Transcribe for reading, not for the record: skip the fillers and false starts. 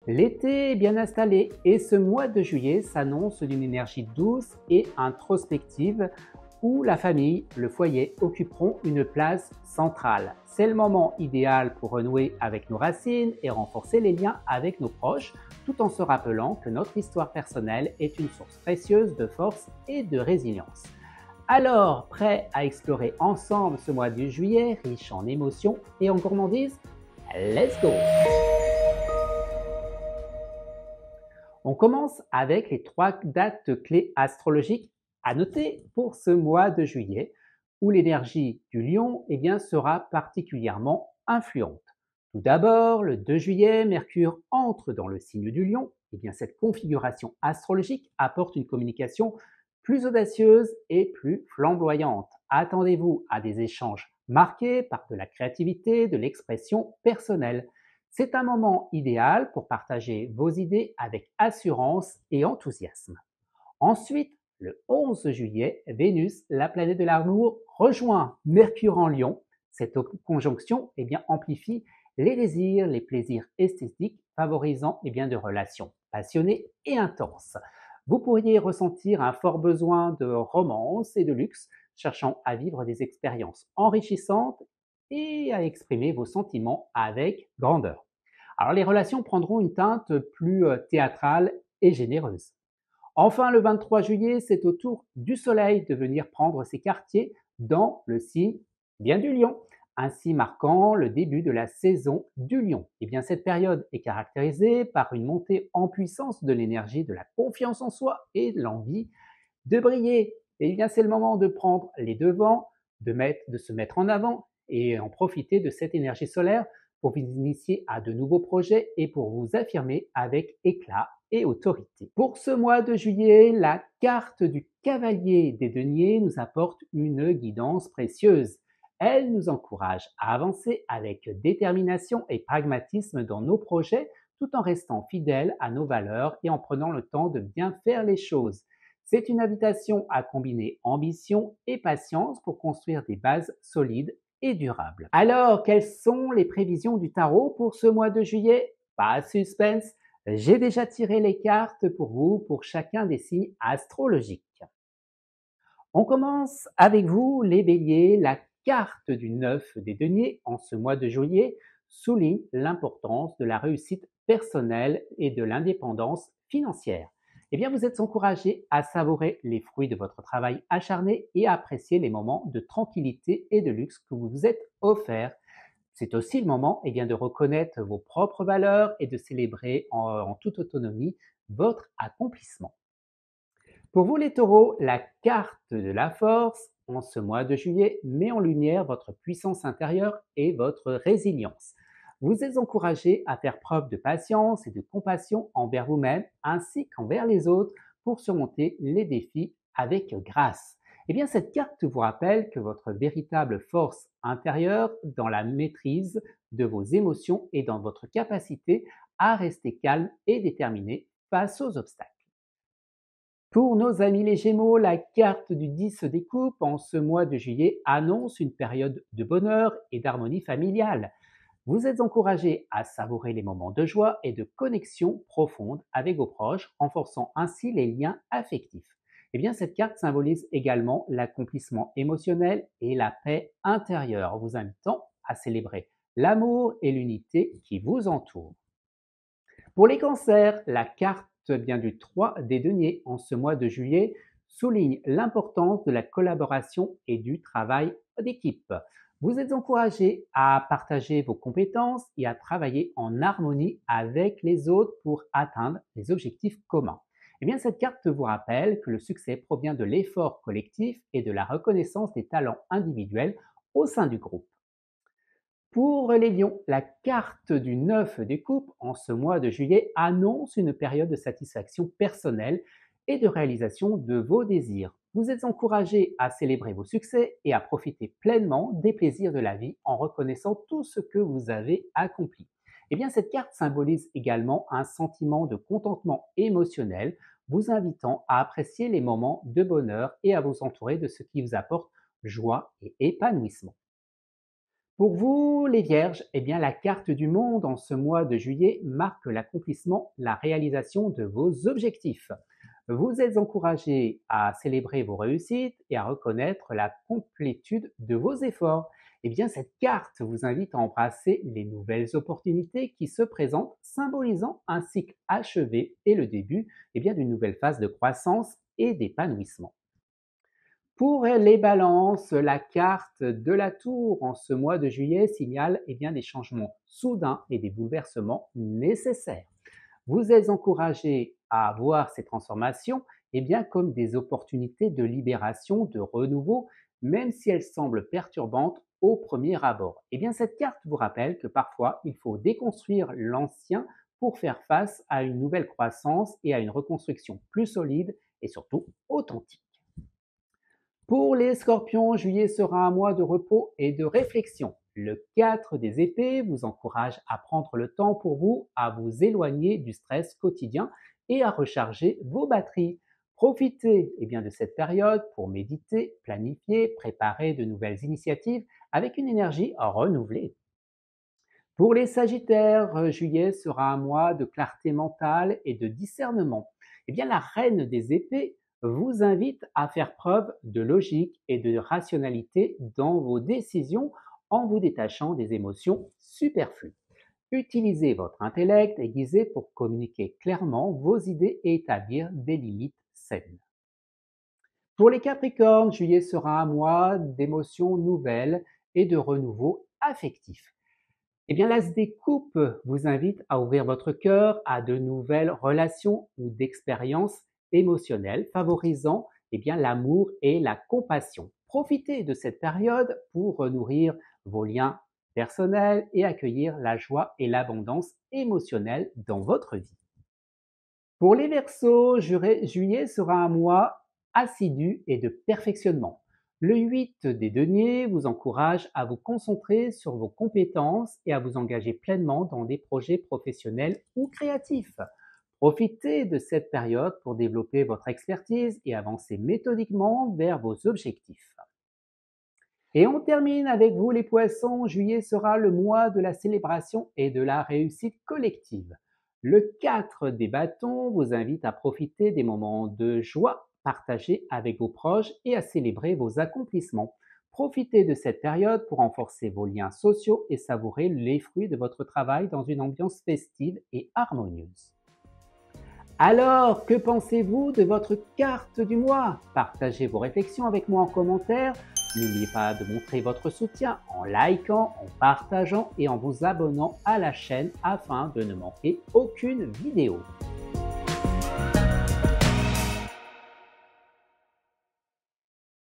L'été est bien installé et ce mois de juillet s'annonce d'une énergie douce et introspective où la famille, le foyer occuperont une place centrale. C'est le moment idéal pour renouer avec nos racines et renforcer les liens avec nos proches, tout en se rappelant que notre histoire personnelle est une source précieuse de force et de résilience. Alors, prêt à explorer ensemble ce mois de juillet riche en émotions et en gourmandise? Let's go! On commence avec les trois dates clés astrologiques à noter pour ce mois de juillet, où l'énergie du lion sera particulièrement influente. Tout d'abord, le 2 juillet, Mercure entre dans le signe du lion. Cette configuration astrologique apporte une communication plus audacieuse et plus flamboyante. Attendez-vous à des échanges marqués par de la créativité, de l'expression personnelle. C'est un moment idéal pour partager vos idées avec assurance et enthousiasme. Ensuite, le 11 juillet, Vénus, la planète de l'amour, rejoint Mercure en Lion. Cette conjonction amplifie les désirs, les plaisirs esthétiques, favorisant de relations passionnées et intenses. Vous pourriez ressentir un fort besoin de romance et de luxe, cherchant à vivre des expériences enrichissantes et à exprimer vos sentiments avec grandeur. Alors les relations prendront une teinte plus théâtrale et généreuse. Enfin, le 23 juillet, c'est au tour du Soleil de venir prendre ses quartiers dans le signe du Lion, ainsi marquant le début de la saison du Lion. Cette période est caractérisée par une montée en puissance de l'énergie, de la confiance en soi et de l'envie de briller. C'est le moment de prendre les devants, de se mettre en avant et en profiter de cette énergie solaire pour vous initier à de nouveaux projets et pour vous affirmer avec éclat et autorité. Pour ce mois de juillet, la carte du cavalier des deniers nous apporte une guidance précieuse. Elle nous encourage à avancer avec détermination et pragmatisme dans nos projets tout en restant fidèles à nos valeurs et en prenant le temps de bien faire les choses. C'est une invitation à combiner ambition et patience pour construire des bases solides et durables. Alors, quelles sont les prévisions du tarot pour ce mois de juillet? Pas de suspense, j'ai déjà tiré les cartes pour vous pour chacun des signes astrologiques. On commence avec vous, les béliers. La carte du 9 des deniers en ce mois de juillet souligne l'importance de la réussite personnelle et de l'indépendance financière. Vous êtes encouragé à savourer les fruits de votre travail acharné et à apprécier les moments de tranquillité et de luxe que vous vous êtes offerts. C'est aussi le moment de reconnaître vos propres valeurs et de célébrer en toute autonomie votre accomplissement. Pour vous les taureaux, la carte de la force en ce mois de juillet met en lumière votre puissance intérieure et votre résilience. Vous êtes encouragé à faire preuve de patience et de compassion envers vous-même ainsi qu'envers les autres pour surmonter les défis avec grâce. Cette carte vous rappelle que votre véritable force intérieure dans la maîtrise de vos émotions et dans votre capacité à rester calme et déterminé face aux obstacles. Pour nos amis les Gémeaux, la carte du 10 des coupes en ce mois de juillet annonce une période de bonheur et d'harmonie familiale. Vous êtes encouragés à savourer les moments de joie et de connexion profonde avec vos proches, renforçant ainsi les liens affectifs. Cette carte symbolise également l'accomplissement émotionnel et la paix intérieure, vous invitant à célébrer l'amour et l'unité qui vous entourent. Pour les cancers, la carte du 3 des deniers en ce mois de juillet souligne l'importance de la collaboration et du travail d'équipe. Vous êtes encouragé à partager vos compétences et à travailler en harmonie avec les autres pour atteindre les objectifs communs. Cette carte vous rappelle que le succès provient de l'effort collectif et de la reconnaissance des talents individuels au sein du groupe. Pour les lions, la carte du 9 des coupes en ce mois de juillet annonce une période de satisfaction personnelle et de réalisation de vos désirs. Vous êtes encouragé à célébrer vos succès et à profiter pleinement des plaisirs de la vie en reconnaissant tout ce que vous avez accompli. Cette carte symbolise également un sentiment de contentement émotionnel, vous invitant à apprécier les moments de bonheur et à vous entourer de ce qui vous apporte joie et épanouissement. Pour vous, les Vierges, eh bien, la carte du monde en ce mois de juillet marque l'accomplissement, la réalisation de vos objectifs. Vous êtes encouragé à célébrer vos réussites et à reconnaître la complétude de vos efforts. Eh bien, cette carte vous invite à embrasser les nouvelles opportunités qui se présentent, symbolisant un cycle achevé et le début d'une nouvelle phase de croissance et d'épanouissement. Pour les balances, la carte de la tour en ce mois de juillet signale des changements soudains et des bouleversements nécessaires. Vous êtes encouragé à voir ces transformations comme des opportunités de libération, de renouveau, même si elles semblent perturbantes au premier abord. Cette carte vous rappelle que parfois il faut déconstruire l'ancien pour faire face à une nouvelle croissance et à une reconstruction plus solide et surtout authentique. Pour les scorpions, juillet sera un mois de repos et de réflexion. Le 4 des épées vous encourage à prendre le temps pour vous, à vous éloigner du stress quotidien et à recharger vos batteries. Profitez de cette période pour méditer, planifier, préparer de nouvelles initiatives avec une énergie renouvelée. Pour les sagittaires, juillet sera un mois de clarté mentale et de discernement. La reine des épées vous invite à faire preuve de logique et de rationalité dans vos décisions en vous détachant des émotions superflues. Utilisez votre intellect aiguisé pour communiquer clairement vos idées et établir des limites saines. Pour les capricornes, juillet sera un mois d'émotions nouvelles et de renouveau affectif. L'As des coupes vous invite à ouvrir votre cœur à de nouvelles relations ou d'expériences émotionnelles, favorisant l'amour et la compassion. Profitez de cette période pour nourrir vos liens personnels et accueillir la joie et l'abondance émotionnelle dans votre vie. Pour les Verseaux, juillet sera un mois assidu et de perfectionnement. Le 8 des deniers vous encourage à vous concentrer sur vos compétences et à vous engager pleinement dans des projets professionnels ou créatifs. Profitez de cette période pour développer votre expertise et avancer méthodiquement vers vos objectifs. Et on termine avec vous les poissons, juillet sera le mois de la célébration et de la réussite collective. Le 4 des bâtons vous invite à profiter des moments de joie partagés avec vos proches et à célébrer vos accomplissements. Profitez de cette période pour renforcer vos liens sociaux et savourer les fruits de votre travail dans une ambiance festive et harmonieuse. Alors, que pensez-vous de votre carte du mois? Partagez vos réflexions avec moi en commentaire. N'oubliez pas de montrer votre soutien en likant, en partageant et en vous abonnant à la chaîne afin de ne manquer aucune vidéo.